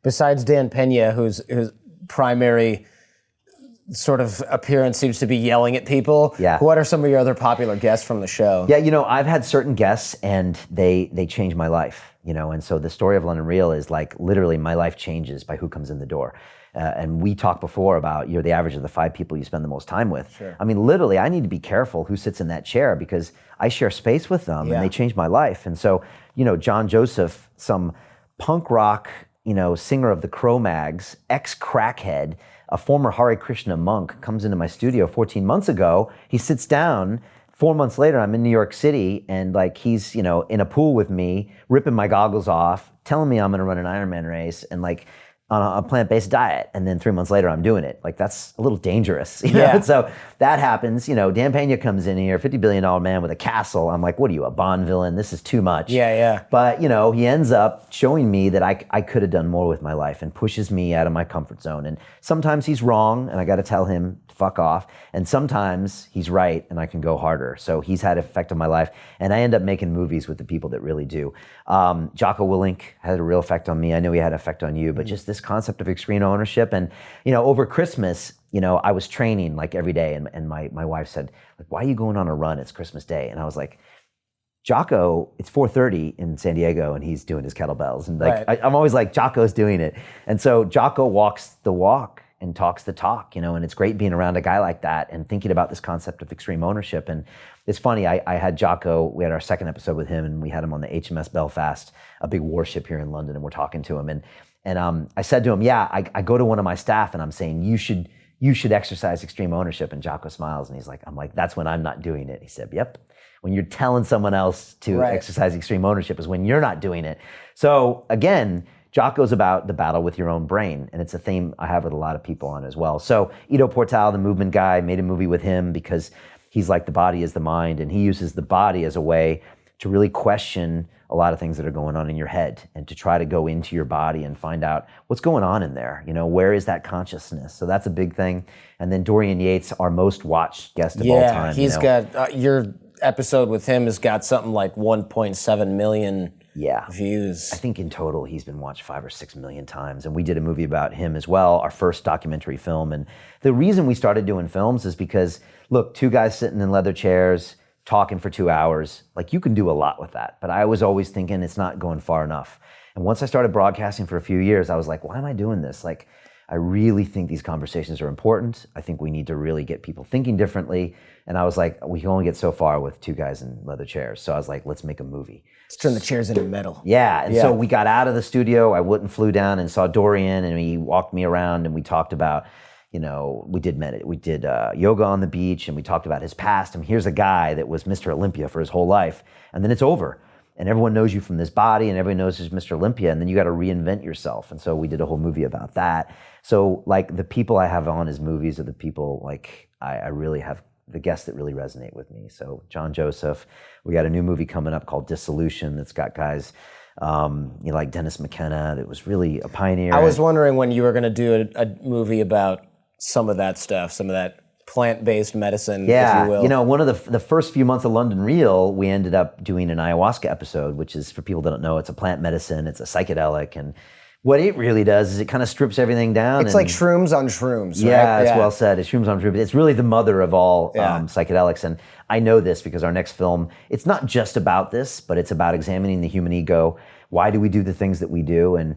Besides Dan Pena, whose primary sort of appearance seems to be yelling at people. Yeah. What are some of your other popular guests from the show? Yeah, I've had certain guests and they changed my life, and so the story of London Real is like literally my life changes by who comes in the door. And we talked before about you're the average of the 5 people you spend the most time with. Sure. I mean, literally, I need to be careful who sits in that chair because I share space with them and they change my life. And so, John Joseph, some punk rock, singer of the Cro-Mags, ex-crackhead, a former Hare Krishna monk, comes into my studio 14 months ago. He sits down. 4 months later, I'm in New York City, and like he's, in a pool with me, ripping my goggles off, telling me I'm going to run an Ironman race, and like on a plant-based diet. And then 3 months later, I'm doing it. Like that's a little dangerous. Yeah. So that happens. Dan Pena comes in here, $50 billion man with a castle. I'm like, what are you, a Bond villain? This is too much. Yeah. But he ends up showing me that I could have done more with my life and pushes me out of my comfort zone. And sometimes he's wrong, and I got to tell him fuck off. And sometimes he's right and I can go harder. So he's had an effect on my life. And I end up making movies with the people that really do. Jocko Willink had a real effect on me. I know he had an effect on you, but just this concept of extreme ownership. And, over Christmas, I was training like every day. And my wife said, like, why are you going on a run? It's Christmas Day. And I was like, Jocko, it's 4:30 in San Diego and he's doing his kettlebells. And like, I'm always like, Jocko's doing it. And so Jocko walks the walk and talks the talk, and it's great being around a guy like that and thinking about this concept of extreme ownership. And it's funny, I had Jocko, we had our second episode with him and we had him on the HMS Belfast, a big warship here in London, and we're talking to him. And I said to him, I go to one of my staff and I'm saying, you should exercise extreme ownership. And Jocko smiles and I'm like, that's when I'm not doing it. He said, yep. When you're telling someone else to exercise extreme ownership is when you're not doing it. So again, Jocko's about the battle with your own brain, and it's a theme I have with a lot of people on as well. So Ido Portal, the movement guy, made a movie with him because he's like the body is the mind, and he uses the body as a way to really question a lot of things that are going on in your head and to try to go into your body and find out what's going on in there. Where is that consciousness? So that's a big thing. And then Dorian Yates, our most watched guest of all time. Yeah, he's got, your episode with him has got something like 1.7 million views. I think in total he's been watched 5 or 6 million times. And we did a movie about him as well, our first documentary film. And the reason we started doing films is because, look, 2 guys sitting in leather chairs, talking for 2 hours, like you can do a lot with that. But I was always thinking it's not going far enough. And once I started broadcasting for a few years, I was like, why am I doing this? Like, I really think these conversations are important. I think we need to really get people thinking differently. And I was like, we can only get so far with 2 guys in leather chairs. So I was like, let's make a movie. Let's turn the chairs into metal. Yeah, and so we got out of the studio. I went and flew down and saw Dorian, and he walked me around, and we talked about, we did yoga on the beach, and we talked about his past. And here's a guy that was Mr. Olympia for his whole life, and then it's over. And everyone knows you from this body, and everyone knows who's Mr. Olympia, and then you got to reinvent yourself. And so we did a whole movie about that. So like the people I have on his movies are the people like I really have the guests that really resonate with me. So John Joseph, we got a new movie coming up called Dissolution that's got guys like Dennis McKenna that was really a pioneer. I was wondering when you were going to do a movie about some of that stuff, some of that plant-based medicine, if you will. One of the first few months of London Real, we ended up doing an ayahuasca episode, which is, for people that don't know, it's a plant medicine, it's a psychedelic, and what it really does is it kind of strips everything down. It's like shrooms on shrooms, right? Yeah, that's well said. It's shrooms on shrooms. It's really the mother of all psychedelics. And I know this because our next film, it's not just about this, but it's about examining the human ego. Why do we do the things that we do? And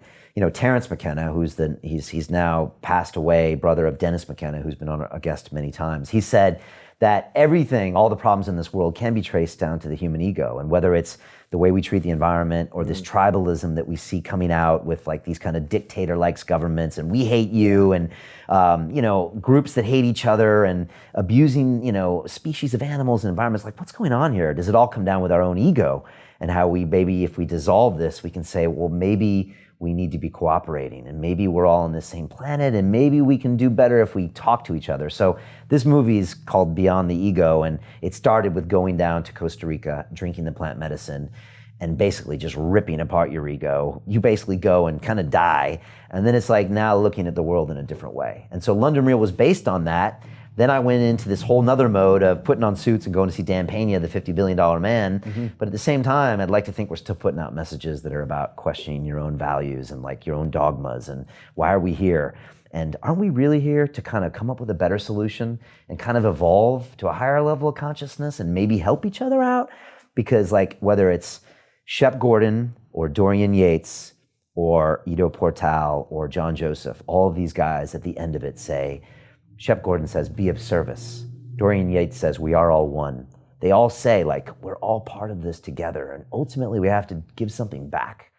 Terrence McKenna, he's now passed away, brother of Dennis McKenna, who's been on a guest many times. He said that everything, all the problems in this world can be traced down to the human ego. And whether it's the way we treat the environment or this tribalism that we see coming out with like these kind of dictator-like governments, and we hate you, and groups that hate each other and abusing, species of animals and environments, like what's going on here? Does it all come down with our own ego? And how maybe if we dissolve this, we can say, well, maybe we need to be cooperating, and maybe we're all on the same planet, and maybe we can do better if we talk to each other. So this movie is called Beyond the Ego, and it started with going down to Costa Rica, drinking the plant medicine, and basically just ripping apart your ego. You basically go and kind of die, and then it's like now looking at the world in a different way. And so London Real was based on that. Then I went into this whole nother mode of putting on suits and going to see Dan Pena, the $50 billion man. But at the same time, I'd like to think we're still putting out messages that are about questioning your own values and like your own dogmas and why are we here? And aren't we really here to kind of come up with a better solution and kind of evolve to a higher level of consciousness and maybe help each other out? Because like whether it's Shep Gordon or Dorian Yates or Ido Portal or John Joseph, all of these guys at the end of it say, Shep Gordon says, be of service. Dorian Yates says, we are all one. They all say, like, we're all part of this together. And ultimately, we have to give something back